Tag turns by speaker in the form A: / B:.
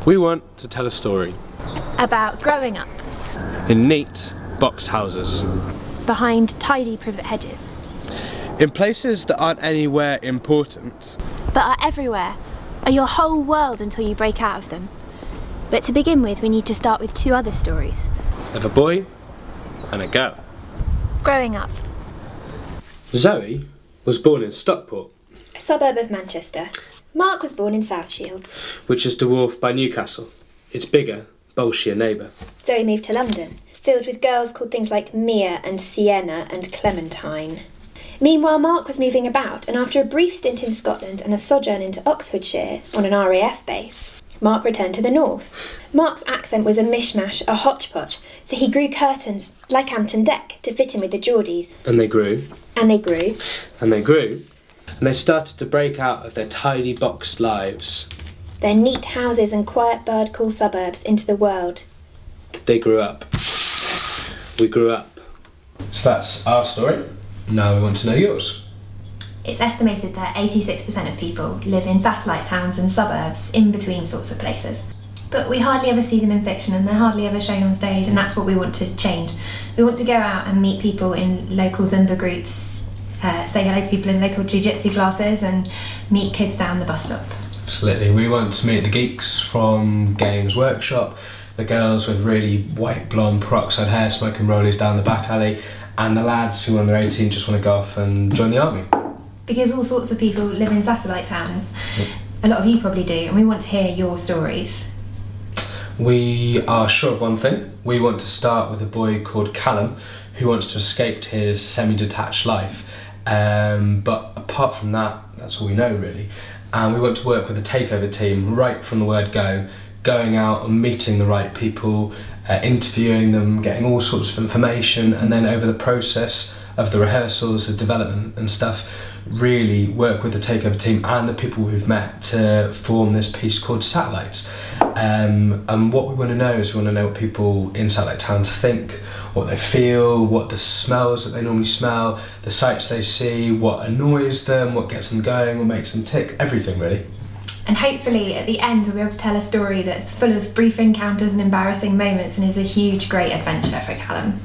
A: We want to tell a story
B: About growing up,
A: in neat box houses,
B: behind tidy privet hedges,
A: in places that aren't anywhere important.
B: but are everywhere, are your whole world until you break out of them. But to begin with, we need to start with two other stories.
A: Of a boy and a girl.
B: Growing up.
A: Zoe was born in Stockport,
C: A suburb of Manchester. Mark was born in South Shields.
A: which is dwarfed by Newcastle, its bigger, bolshier neighbour.
C: Zoe moved to London, filled with girls called things like Mia and Sienna and Clementine. Meanwhile, Mark was moving about, and after a brief stint in Scotland and a sojourn into Oxfordshire on an RAF base, Mark returned to the north. Mark's accent was a mishmash, a hodgepodge, so he grew curtains, like Ant and Dec, to fit in with the Geordies.
A: And they grew,
C: And they grew.
A: and they grew, and they started to break out of their tidy boxed lives.
C: Their neat houses and quiet bird-call suburbs into the world.
A: They grew up. We grew up. So that's our story. Now we want to know yours.
D: It's estimated that 86% of people live in satellite towns and suburbs, in between sorts of places. But we hardly ever see them in fiction, and they're hardly ever shown on stage, and that's what we want to change. We want to go out and meet people in local Zumba groups, say hello to people in local jiu-jitsu classes, and meet kids down the bus stop.
A: Absolutely. We want to meet the geeks from Games Workshop, the girls with really white blonde peroxide hair smoking rollies down the back alley, and the lads who, when they're 18, just want to go off and join the army.
D: Because all sorts of people live in satellite towns. A lot of you probably do, and we want to hear your stories.
A: We are sure of one thing. We want to start with a boy called Callum who wants to escape his semi-detached life. But apart from that, that's all we know really. And we want to work with a takeover team right from the word go, going out and meeting the right people, interviewing them, getting all sorts of information, and then over the process of the rehearsals, the development and stuff, really work with the takeover team and the people we've met to form this piece called Satellites. And what we want to know is we want to know what people in satellite towns think, what they feel, what the smells that they normally smell, the sights they see, what annoys them, what gets them going, what makes them tick, everything really.
D: And hopefully at the end we'll be able to tell a story that's full of brief encounters and embarrassing moments and is a huge, great adventure for Callum.